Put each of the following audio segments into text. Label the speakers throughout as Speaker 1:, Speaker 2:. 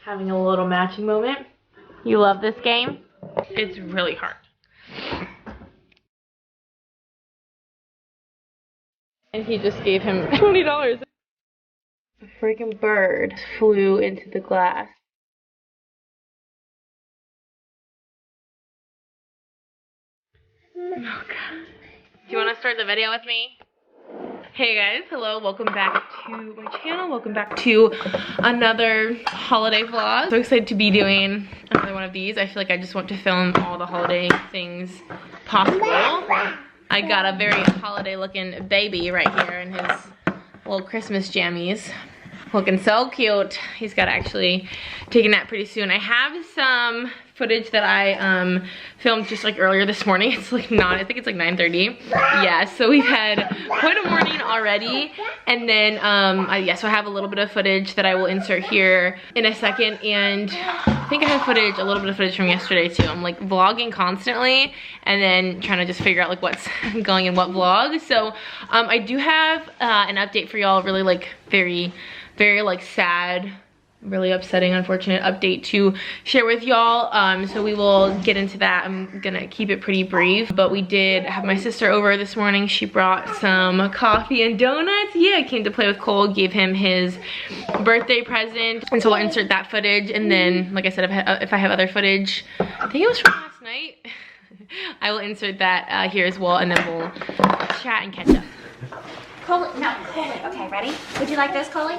Speaker 1: Having a little matching moment. You love this game? It's really hard. And he just gave him $20. A freaking bird flew into the glass. Oh god. Do you want to start the video with me? Hey guys, hello, welcome back to my channel. Welcome back to another holiday vlog. So excited to be doing another one of these. I feel like I just want to film all the holiday things possible. I got a very holiday looking baby right here in his little Christmas jammies. Looking so cute. He's got to actually take a nap pretty soon. I have some footage that I filmed just like earlier this morning. It's like I think it's like 9:30. Yeah, so we've had quite a morning already. And then, yeah, so I have a little bit of footage that I will insert here in a second. And I think I have a little bit of footage from yesterday too. I'm like vlogging constantly and then trying to just figure out like what's going in what vlog. So I do have an update for y'all, really like very like sad, really upsetting, unfortunate update to share with y'all. So we will get into that. I'm gonna keep it pretty brief, but we did have my sister over this morning. She brought some coffee and donuts. Yeah, I came to play with Cole, gave him his birthday present, and so I'll insert that footage. And then, like I said, if I have other footage, I think it was from last night, I will insert that here as well, and then we'll chat and catch up.
Speaker 2: Coley, no, Coley. Okay, ready? Would you like this, Coley?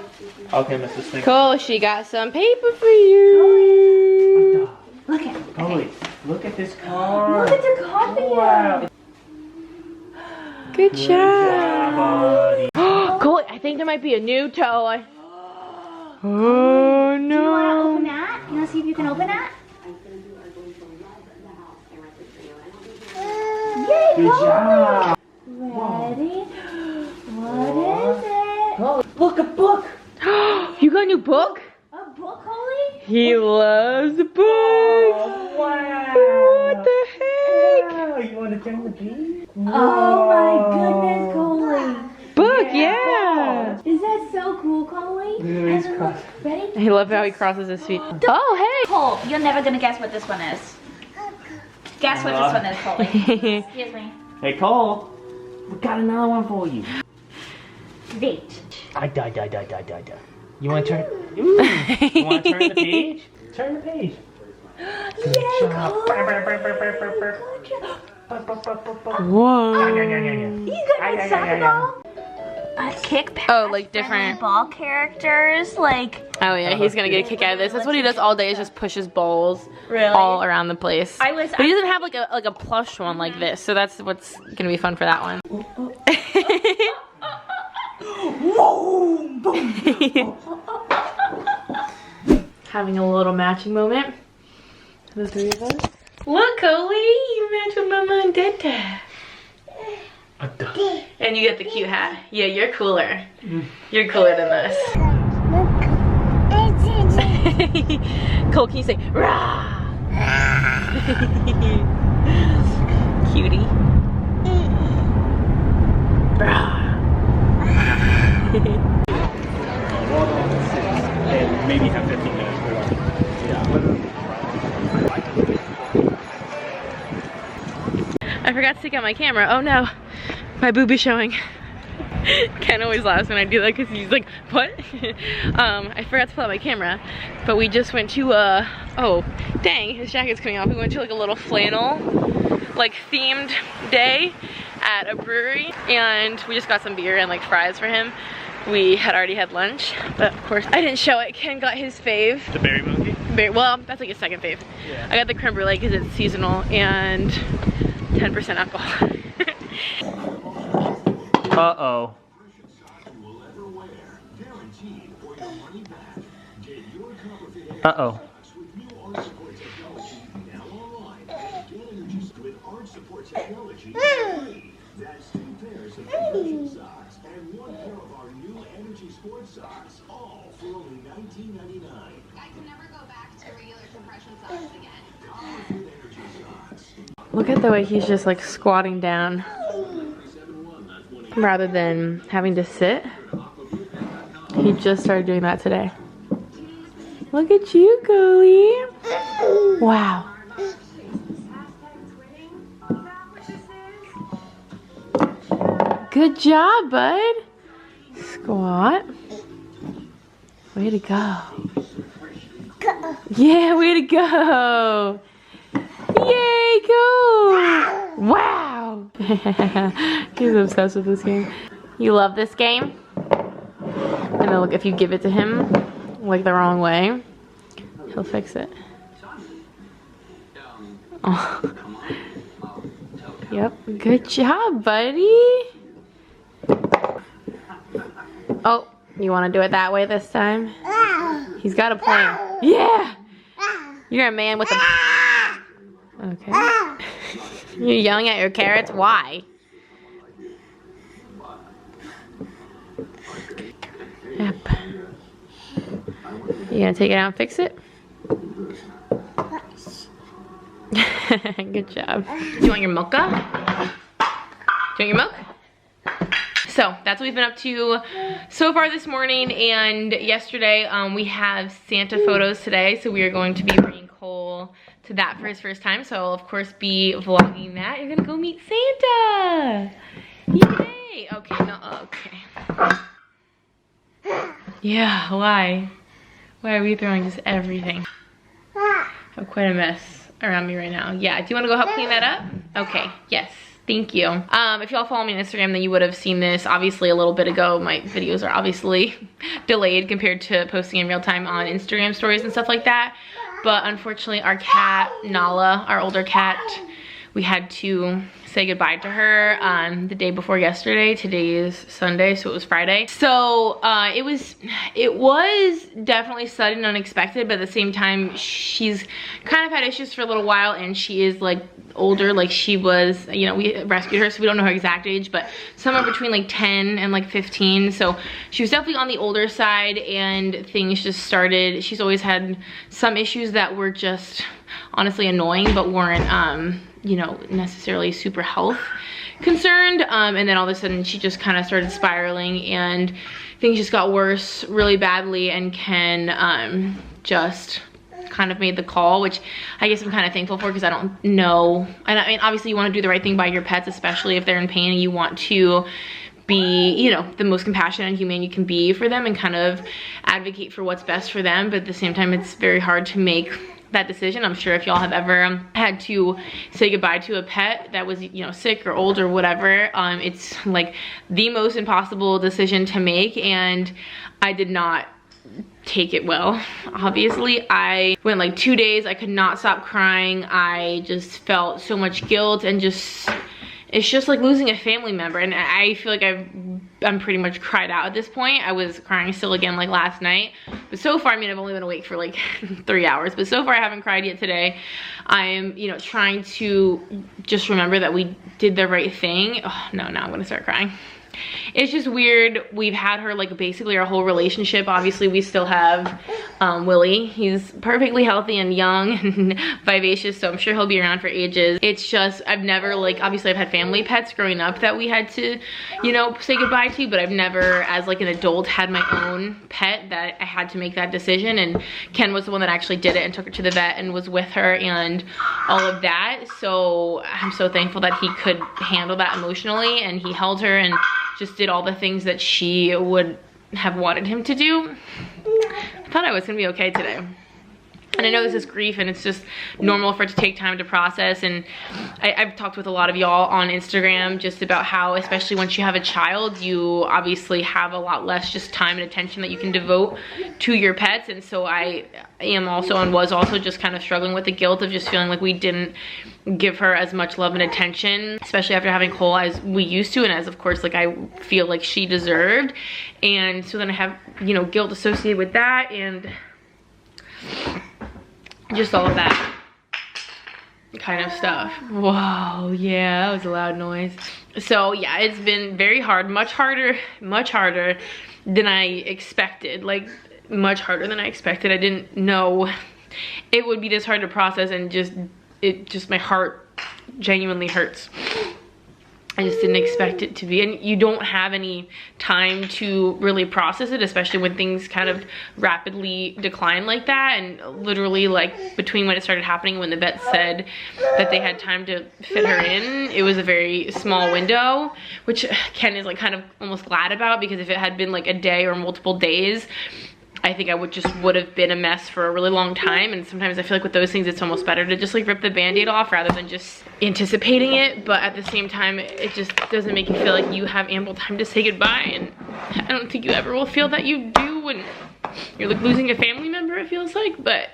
Speaker 3: Okay, Mrs. Snake.
Speaker 1: Cole, she got some paper for you.
Speaker 2: Look at it.
Speaker 3: Coley, look at this card.
Speaker 2: Look at the coffee.
Speaker 3: Wow.
Speaker 1: Good job.
Speaker 3: Buddy.
Speaker 1: Cole, I think there might be a new toy. Oh no.
Speaker 2: Do you want to open that? You want to see if you can open that? Yay,
Speaker 3: Good job.
Speaker 2: Ready? What is it?
Speaker 3: Look, a book.
Speaker 1: You got a new book?
Speaker 2: A book, Coley?
Speaker 1: He loves books.
Speaker 3: Oh, wow.
Speaker 1: What the heck?
Speaker 3: Wow, you want to turn the page?
Speaker 2: Oh my goodness, Coley.
Speaker 1: Book, yeah.
Speaker 2: Is that so cool, Coley?
Speaker 3: Look at cross.
Speaker 2: Ready?
Speaker 1: I love how he crosses his feet. Oh, hey.
Speaker 2: Cole, you're never gonna guess what this one is. Guess what this one is, Coley. Excuse me.
Speaker 3: Hey, Cole. We got another one for you.
Speaker 2: Date.
Speaker 3: I die. You want to turn? Ooh. You want to turn the page? Turn the page. Good job.
Speaker 1: Whoa.
Speaker 2: You got a soccer ball? A kick pass.
Speaker 1: Oh, like different
Speaker 2: ball characters, like.
Speaker 1: Oh yeah, he's gonna get a kick out of this. That's what he does all day, is just pushes balls all around the place. But he doesn't have like a plush one like this, so that's what's gonna be fun for that one. Having a little matching moment. The three of us. Look, Coley, you match with Mama and Dada. And you get the cute hat. Yeah, you're cooler. You're cooler than this. Cole, can you say rah? Cutie. Rah.
Speaker 3: And maybe have 15 minutes.
Speaker 1: I forgot to take out my camera. Oh no, my boob is showing. Ken always laughs when I do that because he's like, what? I forgot to pull out my camera, but we just went to oh dang, his jacket's coming off. We went to like a little flannel like themed day at a brewery, and we just got some beer and like fries for him. We had already had lunch, but of course I didn't show it. Ken got his fave.
Speaker 3: The berry monkey?
Speaker 1: Well, that's like his second fave. Yeah. I got the creme brulee because it's seasonal and 10% alcohol.
Speaker 3: Uh-oh. Uh-oh.
Speaker 4: That's 2 pairs of energy socks and 1 pair of our new energy sports socks, all for only $19.99.
Speaker 5: I can never go back to regular compression socks again.
Speaker 4: College with energy socks.
Speaker 1: Look at the way he's just like squatting down rather than having to sit. He just started doing that today. Look at you, Coley. Wow. Good job, bud. Squat. Way to go. Yeah, way to go. Yay, go. Wow. He's obsessed with this game. You love this game? And then look, if you give it to him, like the wrong way, he'll fix it. Oh. Yep, good job, buddy. Oh, you want to do it that way this time? He's got a plan. Yeah! You're a man with a... Okay. You're yelling at your carrots? Why? Yep. You gonna take it out and fix it? Good job. Do you want your mocha? Do you want your milk? So that's what we've been up to so far this morning and yesterday. We have Santa photos today, so we are going to be bringing Cole to that for his first time. So I'll of course be vlogging that. You're gonna go meet Santa. Yay! Okay, no, okay. Yeah, why? Why are we throwing just everything? I have quite a mess around me right now. Yeah, do you want to go help clean that up? Okay, yes, thank you. If y'all follow me on Instagram, then you would have seen this obviously a little bit ago. My videos are obviously delayed compared to posting in real time on Instagram stories and stuff like that. But unfortunately our cat, Nala, our older cat, we had to say goodbye to her the day before yesterday. Today is Sunday, so it was Friday. So it was definitely sudden and unexpected, but at the same time, she's kind of had issues for a little while, and she is like older, like she was, you know, we rescued her, so we don't know her exact age, but somewhere between like 10 and like 15. So she was definitely on the older side, and things just started. She's always had some issues that were just honestly annoying, but weren't you know, necessarily super health concerned. And then all of a sudden she just kind of started spiraling and things just got worse really badly, and Ken just kind of made the call, which I guess I'm kind of thankful for, because I don't know. And I mean, obviously you want to do the right thing by your pets, especially if they're in pain, and you want to be, you know, the most compassionate and humane you can be for them and kind of advocate for what's best for them. But at the same time, it's very hard to make that decision. I'm sure if y'all have ever had to say goodbye to a pet that was, you know, sick or old or whatever, it's like the most impossible decision to make, and I did not take it well. Obviously, I went like 2 days, I could not stop crying. I just felt so much guilt, and just, it's just like losing a family member, and I feel like I'm pretty much cried out at this point. I was crying still again like last night, but so far, I mean, I've only been awake for like 3 hours, but so far I haven't cried yet today. I am, you know, trying to just remember that we did the right thing. Oh, no, now I'm gonna start crying. It's just weird. We've had her like basically our whole relationship. Obviously we still have Willie. He's perfectly healthy and young and vivacious, so I'm sure he'll be around for ages. It's just, I've never, like, obviously I've had family pets growing up that we had to, you know, say goodbye to, but I've never as like an adult had my own pet that I had to make that decision. And Ken was the one that actually did it and took her to the vet and was with her and all of that. So I'm so thankful that he could handle that emotionally, and he held her and just did all the things that she would have wanted him to do. I thought I was gonna be okay today. And I know this is grief, and it's just normal for it to take time to process. And I've talked with a lot of y'all on Instagram just about how, especially once you have a child, you obviously have a lot less just time and attention that you can devote to your pets. And so I am also, and was also, just kind of struggling with the guilt of just feeling like we didn't give her as much love and attention, especially after having Cole, as we used to, and as of course like I feel like she deserved. And so then I have, you know, guilt associated with that, and just all of that kind of stuff. Whoa, yeah, that was a loud noise. So yeah, it's been very hard, much harder than I expected. Like, much harder than I expected. I didn't know it would be this hard to process, and just my heart genuinely hurts. I just didn't expect it to be, and you don't have any time to really process it, especially when things kind of rapidly decline like that. And literally, like, between when it started happening, when the vet said that they had time to fit her in, it was a very small window, which Ken is like kind of almost glad about, because if it had been like a day or multiple days, I think I would have been a mess for a really long time. And sometimes I feel like with those things, it's almost better to just like rip the band-aid off rather than just anticipating it. But at the same time, it just doesn't make you feel like you have ample time to say goodbye. And I don't think you ever will feel that you do when you're like losing a family member, it feels like. But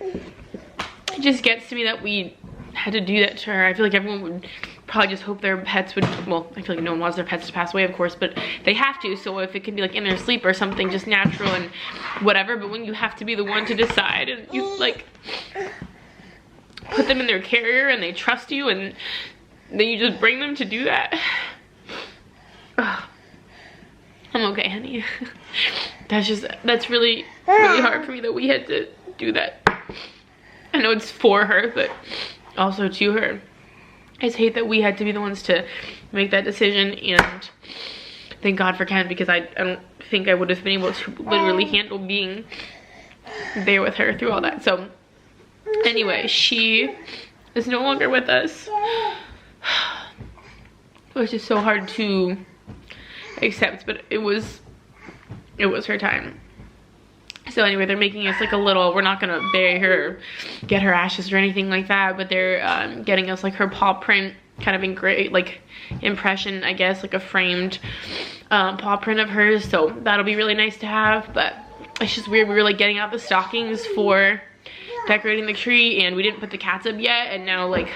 Speaker 1: it just gets to me that we had to do that to her. I feel like everyone would probably just hope their pets would, well, I feel like no one wants their pets to pass away, of course, but they have to. So if it can be like in their sleep or something, just natural and whatever, but when you have to be the one to decide, and you like put them in their carrier and they trust you, and then you just bring them to do that. Ugh. I'm okay, honey. That's really hard for me that we had to do that. I know it's for her, but also to her. I just hate that we had to be the ones to make that decision, and thank God for Ken, because I don't think I would have been able to literally handle being there with her through all that. So anyway, she is no longer with us, which is so hard to accept, but it was her time. So anyway, they're making us like a little, we're not gonna bury her, get her ashes or anything like that, but they're getting us like her paw print kind of engraved, like impression, I guess, like a framed paw print of hers. So that'll be really nice to have. But it's just weird, we were like getting out the stockings for decorating the tree, and we didn't put the cats up yet, and now like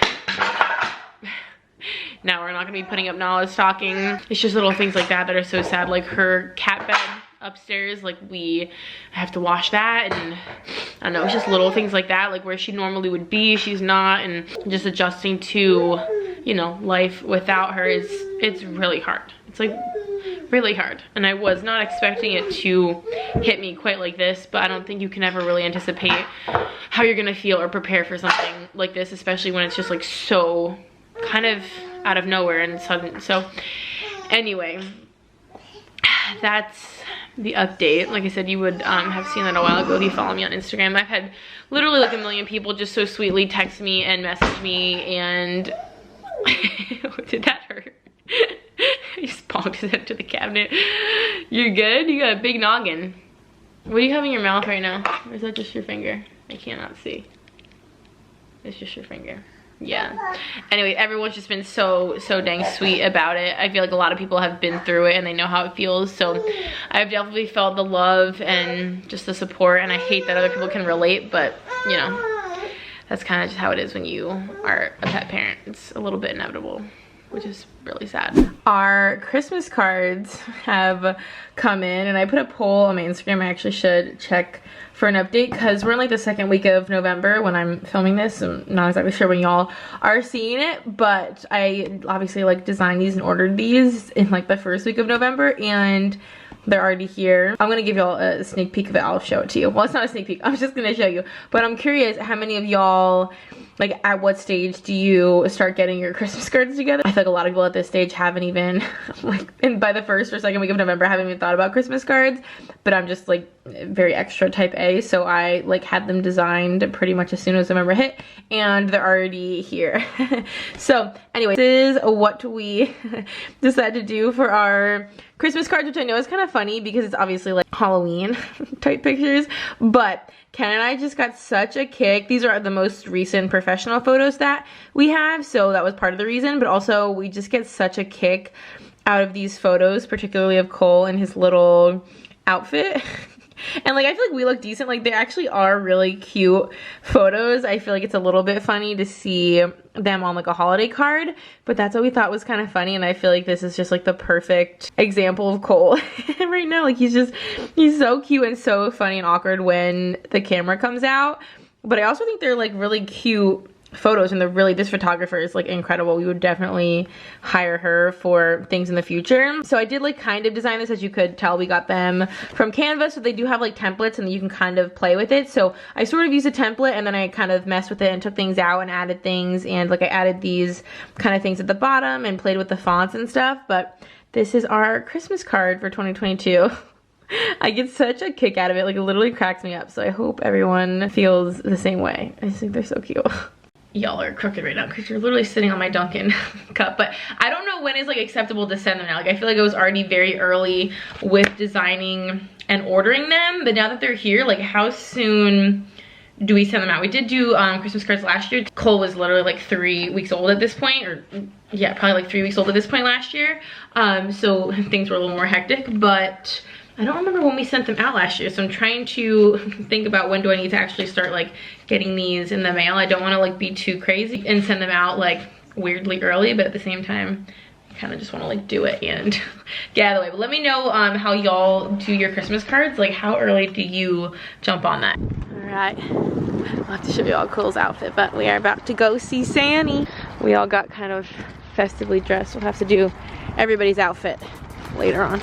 Speaker 1: now we're not gonna be putting up Nala's stocking. It's just little things like that that are so sad, like her cat bed upstairs, like I have to wash that, and I don't know, it's just little things like that, like where she normally would be, she's not, and just adjusting to, you know, life without her it's really hard. It's like really hard, and I was not expecting it to hit me quite like this, but I don't think you can ever really anticipate how you're gonna feel or prepare for something like this, especially when it's just like so kind of out of nowhere and sudden. So anyway, that's the update. Like I said, you would have seen that a while ago if you follow me on Instagram. I've had literally like a million people just so sweetly text me and message me, and did that hurt? He just bonked his head to the cabinet. You're good? You got a big noggin. What do you have in your mouth right now? Or is that just your finger? I cannot see. It's just your finger. Yeah. Anyway, everyone's just been so dang sweet about it. I feel like a lot of people have been through it and they know how it feels. So I've definitely felt the love and just the support, and I hate that other people can relate, but you know, that's kind of just how it is when you are a pet parent. It's a little bit inevitable, which is really sad. Our Christmas cards have come in, and I put a poll on my Instagram. I actually should check for an update, because we're in like the second week of November when I'm filming this. I'm not exactly sure when y'all are seeing it, but I obviously like designed these and ordered these in like the first week of November, and they're already here. I'm gonna give y'all a sneak peek of it. I'll show it to you. Well, it's not a sneak peek, I'm just gonna show you, but I'm curious how many of y'all, like, at what stage do you start getting your Christmas cards together? I feel like a lot of people at this stage haven't even, like, and by the first or second week of November, haven't even thought about Christmas cards, but I'm just, like, very extra type A, so I, like, had them designed pretty much as soon as November hit, and they're already here. So, anyway, this is what we decided to do for our Christmas cards, which I know is kind of funny because it's obviously, like, Halloween type pictures, but Ken and I just got such a kick. These are the most recent professional photos that we have, so that was part of the reason, but also we just get such a kick out of these photos, particularly of Cole and his little outfit. And like, I feel like we look decent. Like, they actually are really cute photos. I feel like it's a little bit funny to see them on like a holiday card, but that's what we thought was kind of funny. And I feel like this is just like the perfect example of Cole right now. Like, he's so cute and so funny and awkward when the camera comes out. But I also think they're like really cute photos, and this photographer is like incredible. We would definitely hire her for things in the future. So I did like kind of design this. As you could tell, we got them from Canva, so they do have like templates and you can kind of play with it. So I sort of used a template and then I kind of messed with it and took things out and added things, and like I added these kind of things at the bottom and played with the fonts and stuff. But this is our Christmas card for 2022. I get such a kick out of it, like it literally cracks me up. So I hope everyone feels the same way. I just think they're so cute. Y'all are crooked right now because you're literally sitting on my Dunkin' cup, but I don't know when is like acceptable to send them now. Like I feel like I was already very early with designing and ordering them, but now that they're here, like how soon do we send them out? We did do Christmas cards last year. Cole was literally like 3 weeks old at this point, or yeah, probably like 3 weeks old at this point last year. So things were a little more hectic, but I don't remember when we sent them out last year, so I'm trying to think about when do I need to actually start like getting these in the mail. I don't want to like be too crazy and send them out like weirdly early, but at the same time I kind of just want to like do it and get out of the way. But let me know how y'all do your Christmas cards. Like how early do you jump on that? All right, I'll have to show you all Cole's outfit, but we are about to go see Sandy. We all got kind of festively dressed. We'll have to do everybody's outfit later on.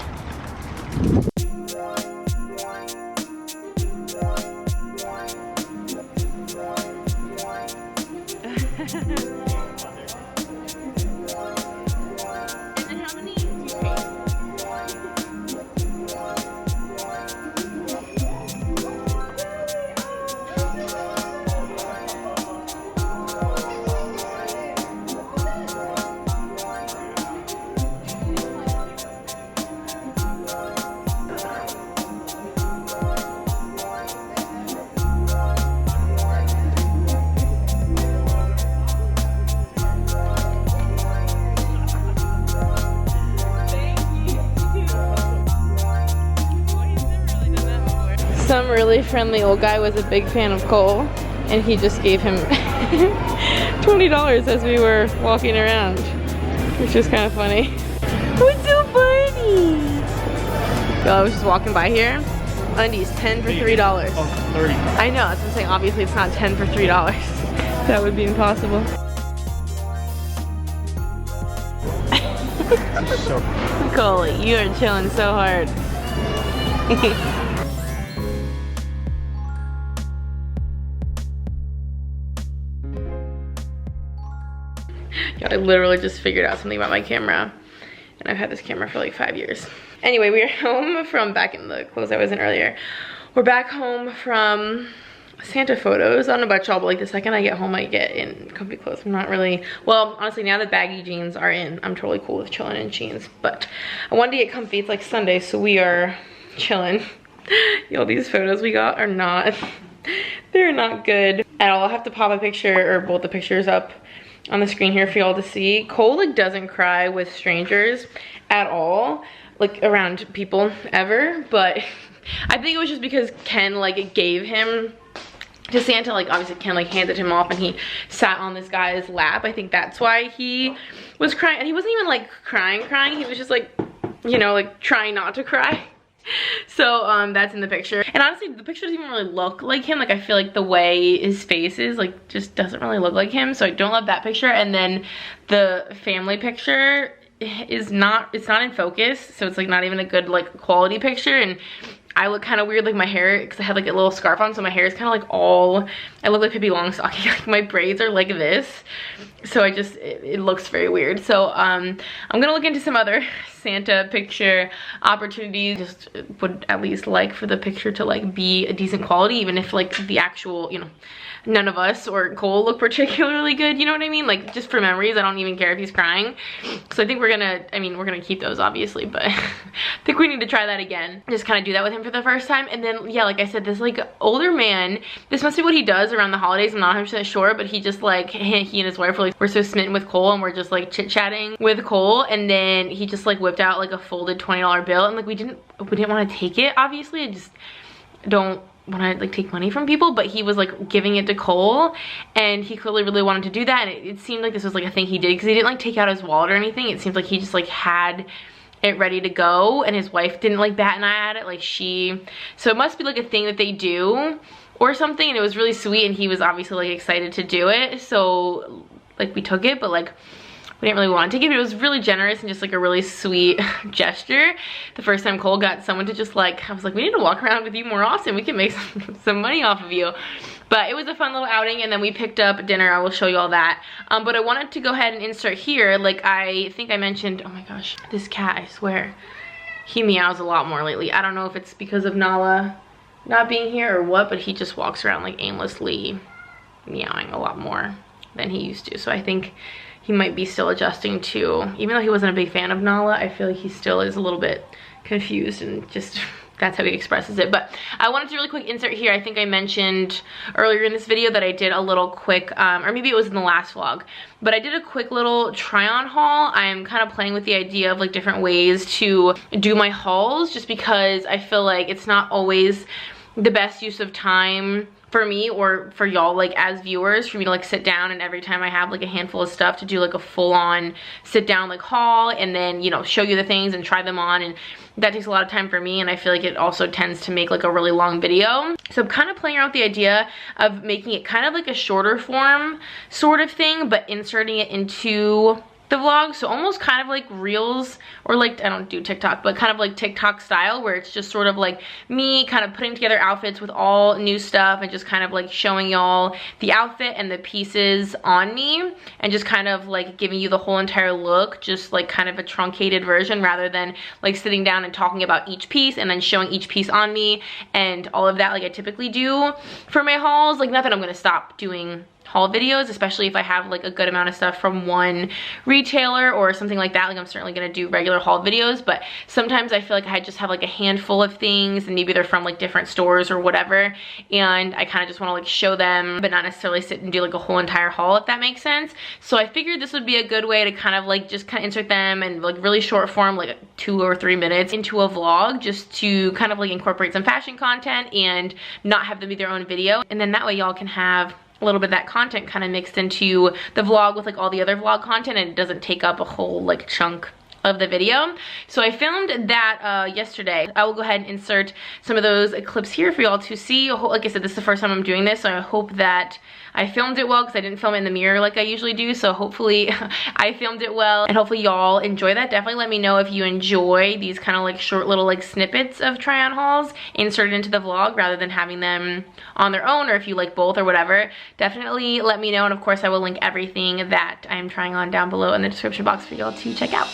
Speaker 1: Some really friendly old guy was a big fan of Cole, and he just gave him $20 as we were walking around, which was kind of funny. What's so funny? Well, I was just walking by here. Undies, 10 for $3.
Speaker 3: Oh, 30.
Speaker 1: I know, that's what I'm saying. Obviously, it's not 10 for $3. That would be impossible. Cole, you are chilling so hard. I literally just figured out something about my camera, and I've had this camera for like 5 years. Anyway, we are home from back in the clothes I was in earlier. We're back home from Santa photos. I don't know about y'all, but like the second I get home, I get in comfy clothes. I'm not really, well, honestly, now that baggy jeans are in, I'm totally cool with chilling in jeans, but I wanted to get comfy. It's like Sunday, so we are chilling. Y'all, these photos we got are not, they're not good at all. I'll have to pop a picture or both the pictures up on the screen here for y'all to see. Cole like doesn't cry with strangers at all, like around people ever, but I think it was just because Ken like gave him to Santa. Like obviously Ken like handed him off and he sat on this guy's lap. I think that's why he was crying, and he wasn't even like crying, he was just like, you know, like trying not to cry. So that's in the picture, and honestly the picture doesn't even really look like him. Like I feel like the way his face is like just doesn't really look like him, so I don't love that picture. And then the family picture is not, it's not in focus, so it's like not even a good like quality picture, and I look kind of weird, like my hair, because I had like a little scarf on, so my hair is kind of like all, I look like Pippi Longstocking. Like my braids are like this, so I just, it looks very weird. So I'm gonna look into some other Santa picture opportunities. Just would at least like for the picture to like be a decent quality, even if like the actual, you know, none of us or Cole look particularly good, you know what I mean? Like just for memories, I don't even care if he's crying. So I think we're gonna, I mean, we're gonna keep those obviously, but I think we need to try that again. Just kind of do that with him for the first time. And then yeah, like I said, this like older man, this must be what he does around the holidays, I'm not 100% sure, but he just like, he and his wife were like, we're so smitten with Cole, and we're just like chit-chatting with Cole, and then he just like whipped out like a folded $20 bill, and like we didn't want to take it, obviously. I just don't want to like take money from people, but he was like giving it to Cole, and he clearly really wanted to do that, and it seemed like this was like a thing he did, because he didn't like take out his wallet or anything. It seems like he just like had it ready to go, and his wife didn't like bat an eye at it, like so it must be like a thing that they do or something, and it was really sweet, and he was obviously like excited to do it, so like we took it, but like we didn't really want to take it, but it was really generous and just like a really sweet gesture. The first time Cole got someone to just like, I was like, we need to walk around with you more often, we can make some money off of you. But it was a fun little outing, and then we picked up dinner. I will show you all that. But I wanted to go ahead and insert here, like I think I mentioned, oh my gosh, this cat, I swear, he meows a lot more lately. I don't know if it's because of Nala not being here or what, but he just walks around like aimlessly meowing a lot more than he used to. So I think he might be still adjusting to, even though he wasn't a big fan of Nala, I feel like he still is a little bit confused, and just that's how he expresses it. But I wanted to really quick insert here. I think I mentioned earlier in this video that I did a little quick, or maybe it was in the last vlog, but I did a quick little try on haul. I'm kind of playing with the idea of like different ways to do my hauls, just because I feel like it's not always the best use of time for me or for y'all, like as viewers, for me to like sit down and every time I have like a handful of stuff to do like a full-on sit down like haul, and then, you know, show you the things and try them on, and that takes a lot of time for me, and I feel like it also tends to make like a really long video. So I'm kind of playing around with the idea of making it kind of like a shorter form sort of thing, but inserting it into the vlog, so almost kind of like reels, or like, I don't do TikTok, but kind of like TikTok style, where it's just sort of like me kind of putting together outfits with all new stuff, and just kind of like showing y'all the outfit and the pieces on me, and just kind of like giving you the whole entire look, just like kind of a truncated version, rather than like sitting down and talking about each piece and then showing each piece on me and all of that like I typically do for my hauls. Like, not that I'm gonna stop doing haul videos, especially if I have like a good amount of stuff from one retailer or something like that. Like, I'm certainly gonna do regular haul videos, but sometimes I feel like I just have like a handful of things, and maybe they're from like different stores or whatever, and I kind of just want to like show them, but not necessarily sit and do like a whole entire haul, if that makes sense. So I figured this would be a good way to kind of like just kind of insert them and like really short form, like 2 or 3 minutes into a vlog, just to kind of like incorporate some fashion content and not have them be their own video, and then that way y'all can have a little bit of that content kind of mixed into the vlog with like all the other vlog content, and it doesn't take up a whole like chunk of the video. So I filmed that yesterday. I will go ahead and insert some of those clips here for y'all to see. Like I said, this is the first time I'm doing this, so I hope that I filmed it well, because I didn't film it in the mirror like I usually do, so hopefully I filmed it well, and hopefully y'all enjoy that. Definitely let me know if you enjoy these kind of like short little like snippets of try on hauls inserted into the vlog rather than having them on their own, or if you like both or whatever. Definitely let me know, and of course I will link everything that I'm trying on down below in the description box for y'all to check out.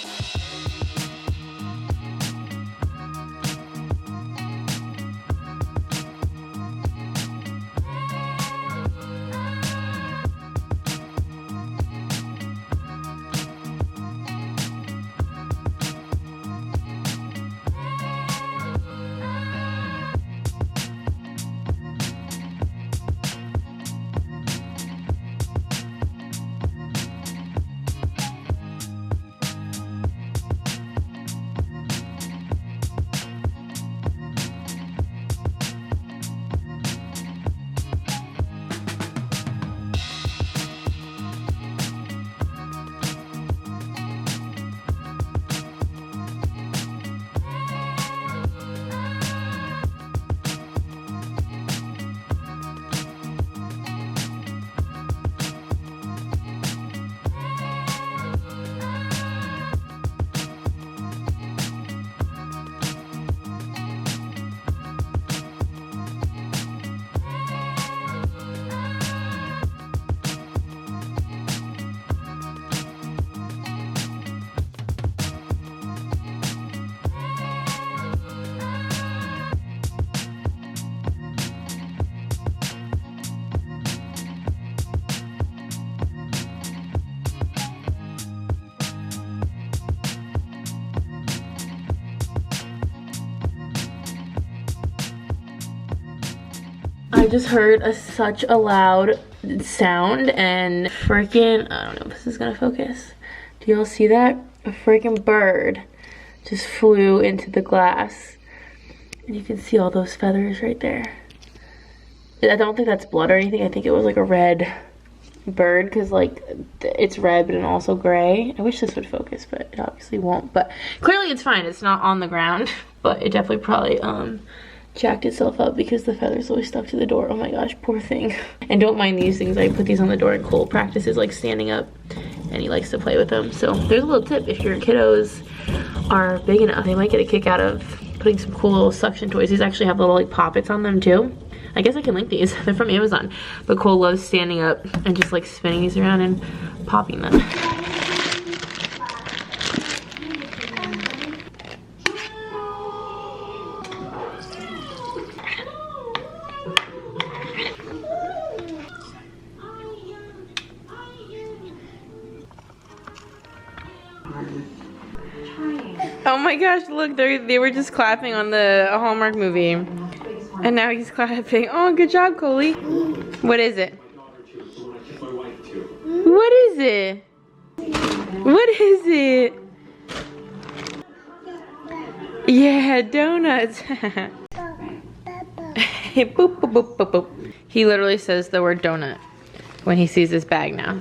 Speaker 1: I just heard such a loud sound, and freaking, I don't know if this is gonna focus. Do y'all see that? A freaking bird just flew into the glass. And you can see all those feathers right there. I don't think that's blood or anything. I think it was like a red bird, because like it's red but also gray. I wish this would focus, but it obviously won't. But clearly it's fine. It's not on the ground, but it definitely probably jacked itself up because the feather's always stuck to the door. Oh my gosh, poor thing. And don't mind these things. I put these on the door and Cole practices like standing up and he likes to play with them. So there's a little tip. If your kiddos are big enough, they might get a kick out of putting some cool little suction toys. These actually have little like poppets on them too. I guess I can link these. They're from Amazon. But Cole loves standing up and just like spinning these around and popping them. Oh my gosh, look, they were just clapping on the Hallmark movie. And now he's clapping. Oh, good job, Coley. What is it? What is it? What is it? Yeah, donuts. Boop, boop, boop, boop, boop. He literally says the word donut when he sees this bag now.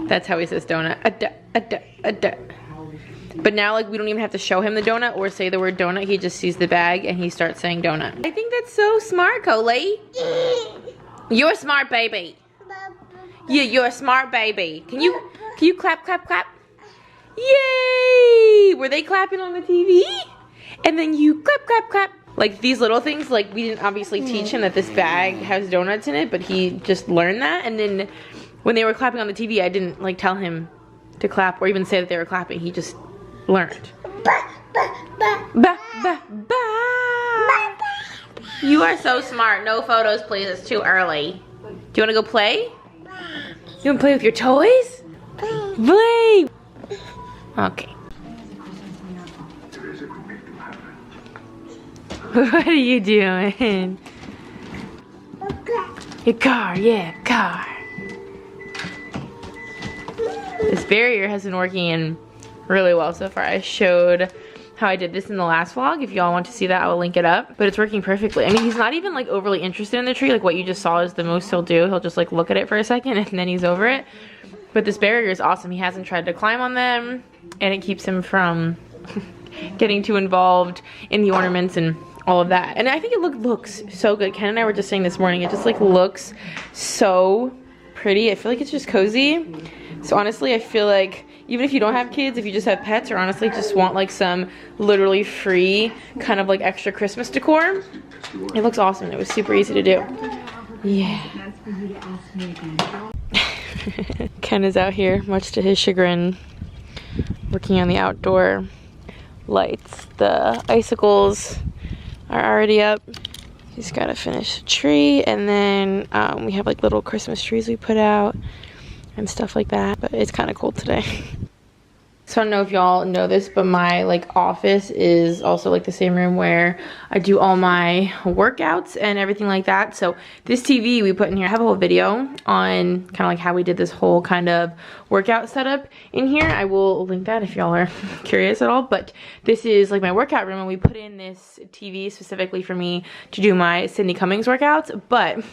Speaker 1: That's how he says donut. But now, like, we don't even have to show him the donut or say the word donut. He just sees the bag and he starts saying donut. I think that's so smart, Coley. You're a smart baby. Yeah, you're a smart baby. Can you clap, clap, clap? Yay! Were they clapping on the TV? And then you clap, clap, clap. Like, these little things, like, we didn't obviously teach him that this bag has donuts in it, but he just learned that. And then when they were clapping on the TV, I didn't, like, tell him to clap or even say that they were clapping. He just learned. Ba, ba, ba. You are so smart. No photos, please. It's too early. Do you want to go play? You want to play with your toys? Play. Okay. What are you doing? Your car, yeah, car. This barrier has been working really well so far. I showed how I did this in the last vlog. If y'all want to see that, I will link it up. But it's working perfectly. I mean, he's not even like overly interested in the tree. Like what you just saw is the most he'll do. He'll just like look at it for a second and then he's over it. But this barrier is awesome. He hasn't tried to climb on them and it keeps him from getting too involved in the ornaments and all of that. And I think it looks so good. Ken and I were just saying this morning, it just like looks so pretty. I feel like it's just cozy. So honestly, I feel like even if you don't have kids, if you just have pets or honestly just want like some literally free kind of like extra Christmas decor, it looks awesome. It was super easy to do. Yeah. Ken is out here, much to his chagrin, working on the outdoor lights. The icicles are already up. He's got to finish the tree, and then we have like little Christmas trees we put out and stuff like that, but it's kind of cold today. So I don't know if y'all know this, but my like office is also like the same room where I do all my workouts and everything like that. So this TV we put in here, I have a whole video on kind of like how we did this whole kind of workout setup in here. I will link that if y'all are curious at all. But this is like my workout room and we put in this TV specifically for me to do my Sydney Cummings workouts. But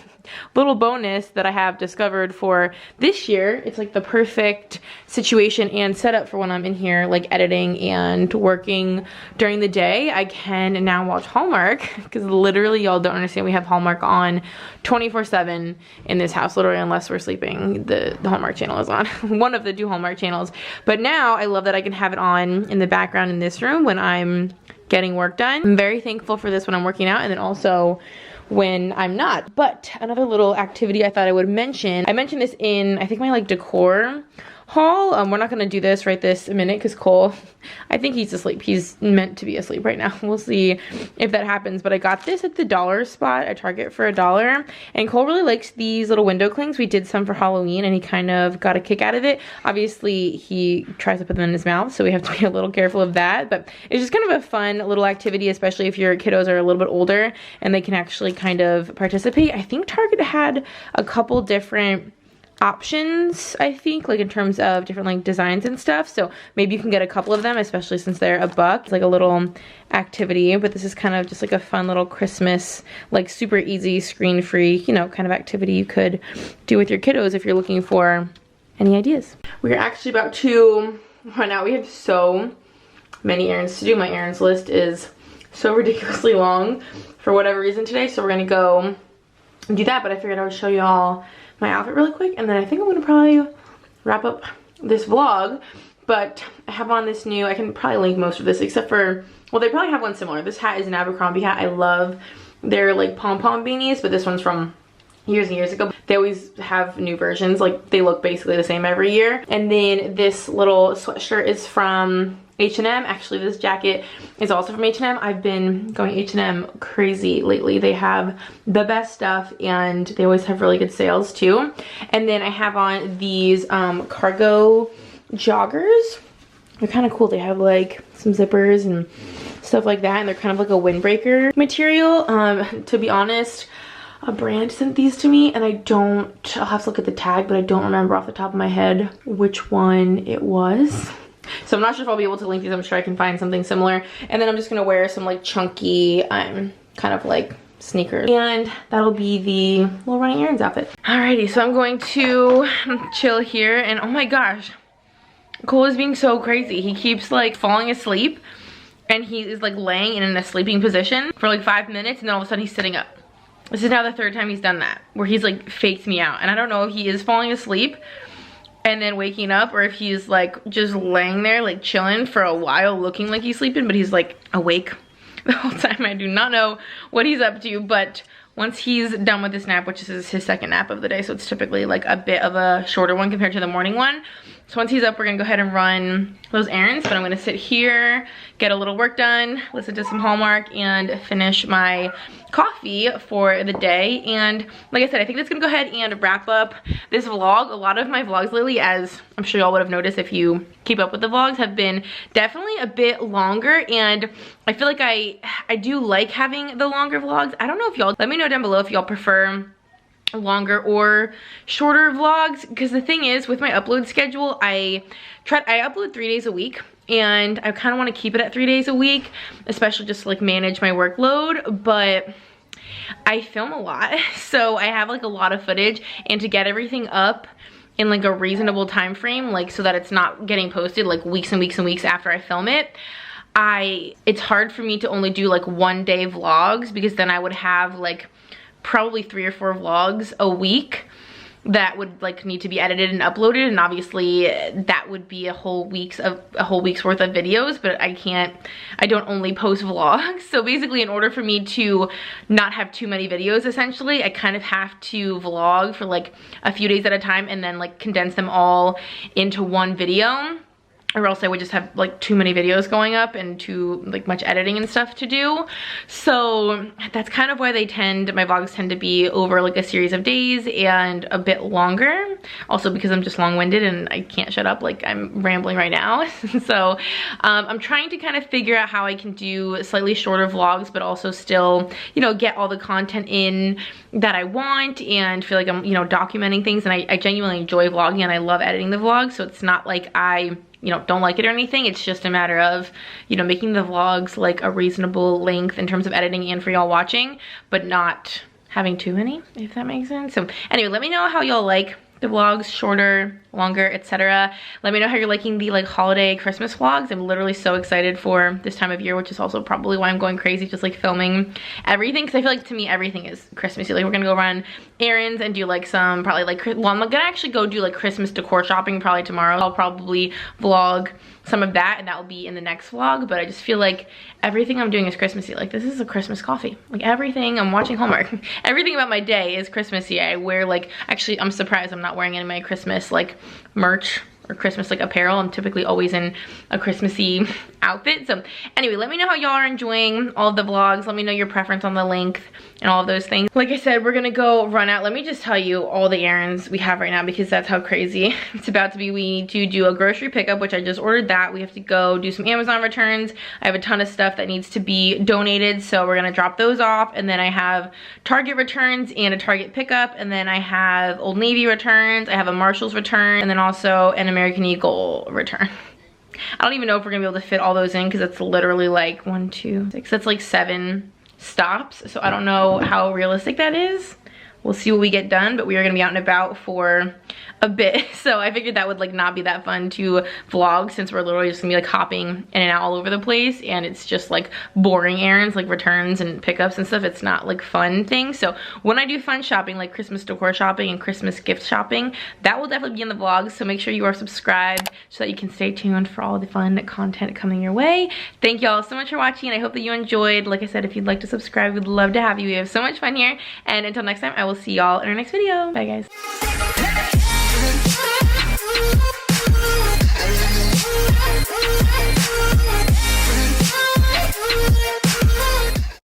Speaker 1: little bonus that I have discovered for this year, it's like the perfect situation and setup for when I'm in here like editing and working during the day. I can now watch Hallmark because literally y'all don't understand, we have Hallmark on 24/7 in this house, literally unless we're sleeping. The Hallmark channel is on. One of the two Hallmark channels. But now I love that I can have it on in the background in this room when I'm getting work done. I'm very thankful for this when I'm working out and then also when I'm not. But another little activity I thought I would mention, I mentioned this in I think my like decor haul. We're not gonna do this right this minute because Cole, I think he's asleep. He's meant to be asleep right now. We'll see if that happens. But I got this at the dollar spot at Target for $1. And Cole really likes these little window clings. We did some for Halloween and he kind of got a kick out of it. Obviously he tries to put them in his mouth, so we have to be a little careful of that. But it's just kind of a fun little activity, especially if your kiddos are a little bit older and they can actually kind of participate. I think Target had a couple different options, I think, like in terms of different like designs and stuff, so maybe you can get a couple of them, especially since they're $1. It's like a little activity, but this is kind of just like a fun little Christmas, like super easy, screen-free, you know, kind of activity you could do with your kiddos if you're looking for any ideas. We're actually about to run out. We have so many errands to do. My errands list is so ridiculously long for whatever reason today, so we're gonna go do that. But I figured I would show y'all my outfit really quick, and then I think I'm gonna probably wrap up this vlog. But I have on this new, I can probably link most of this except for, well, they probably have one similar. This hat is an Abercrombie hat. I love their like pom-pom beanies, but this one's from years and years ago. They always have new versions, like they look basically the same every year. And then this little sweatshirt is from H&M. Actually, this jacket is also from H&M. I've been going H&M crazy lately. They have the best stuff and they always have really good sales too. And then I have on these cargo joggers. They're kind of cool. They have like some zippers and stuff like that, and they're kind of like a windbreaker material. To be honest, a brand sent these to me, and I'll have to look at the tag, but I don't remember off the top of my head which one it was. So I'm not sure if I'll be able to link these. I'm sure I can find something similar. And then I'm just gonna wear some like chunky kind of like sneakers, and that'll be the little running errands outfit. Alrighty, so I'm going to chill here, and oh my gosh, Cole is being so crazy. He keeps like falling asleep, and he is like laying in a sleeping position for like 5 minutes, and then all of a sudden he's sitting up. This is now the 3rd time he's done that, where he's like faked me out. And I don't know if he is falling asleep and then waking up, or if he's like just laying there like chilling for a while looking like he's sleeping, but he's like awake the whole time. I do not know what he's up to, but once he's done with this nap, which is his 2nd nap of the day, so it's typically like a bit of a shorter one compared to the morning one. So once he's up, we're gonna go ahead and run those errands, but I'm gonna sit here, get a little work done, listen to some Hallmark, and finish my coffee for the day. And like I said, I think that's gonna go ahead and wrap up this vlog. A lot of my vlogs lately, as I'm sure y'all would have noticed if you keep up with the vlogs, have been definitely a bit longer, and I feel like I do like having the longer vlogs. I don't know if y'all, let me know down below if y'all prefer longer or shorter vlogs, because the thing is with my upload schedule, I upload 3 days a week, and I kind of want to keep it at 3 days a week, especially just to like manage my workload. But I film a lot, so I have like a lot of footage, and to get everything up in like a reasonable time frame, like so that it's not getting posted like weeks and weeks and weeks after I film it, it's hard for me to only do like 1 day vlogs, because then I would have like probably 3 or 4 vlogs a week that would like need to be edited and uploaded, and obviously that would be a whole week's worth of videos. But I don't only post vlogs, so basically in order for me to not have too many videos, essentially I kind of have to vlog for like a few days at a time and then like condense them all into one video, or else I would just have like too many videos going up and too like much editing and stuff to do. So that's kind of why my vlogs tend to be over like a series of days and a bit longer. Also because I'm just long-winded and I can't shut up, like I'm rambling right now. So I'm trying to kind of figure out how I can do slightly shorter vlogs, but also still, you know, get all the content in that I want and feel like I'm, you know, documenting things. And I genuinely enjoy vlogging, and I love editing the vlogs, so it's not like I, you know, don't like it or anything. It's just a matter of, you know, making the vlogs like a reasonable length in terms of editing and for y'all watching, but not having too many, if that makes sense. So anyway, let me know how y'all like the vlogs, shorter, longer, etc. Let me know how you're liking the like holiday Christmas vlogs. I'm literally so excited for this time of year, which is also probably why I'm going crazy just like filming everything, because I feel like to me everything is Christmassy. Like we're gonna go run errands and do like some probably like, well, I'm gonna actually go do like Christmas decor shopping probably tomorrow. I'll probably vlog some of that, and that will be in the next vlog. But I just feel like everything I'm doing is Christmassy. Like this is a Christmas coffee. Like everything, I'm watching Hallmark. Everything about my day is Christmassy. I wear like, actually I'm surprised I'm not wearing any of my Christmas like merch or Christmas like apparel. I'm typically always in a Christmassy outfit. So anyway, let me know how y'all are enjoying all of the vlogs. Let me know your preference on the length and all of those things. Like I said, we're gonna go run out. Let me just tell you all the errands we have right now, because that's how crazy it's about to be. We need to do a grocery pickup, which I just ordered that. We have to go do some Amazon returns. I have a ton of stuff that needs to be donated, so we're gonna drop those off. And then I have Target returns and a Target pickup, and then I have Old Navy returns, I have a Marshall's return, and then also an American Eagle return. I don't even know if we're gonna be able to fit all those in, because it's literally like 1, 2, 6, that's like 7 stops. So I don't know how realistic that is, we'll see what we get done, but we are gonna be out and about for a bit, so I figured that would like not be that fun to vlog since we're literally just gonna be like hopping in and out all over the place, and it's just like boring errands like returns and pickups and stuff. It's not like fun things. So when I do fun shopping like Christmas decor shopping and Christmas gift shopping, that will definitely be in the vlogs, so make sure you are subscribed so that you can stay tuned for all the fun content coming your way. Thank you all so much for watching, and I hope that you enjoyed. Like I said, if you'd like to subscribe, we'd love to have you. We have so much fun here, and until next time, I will see y'all in our next video. Bye guys.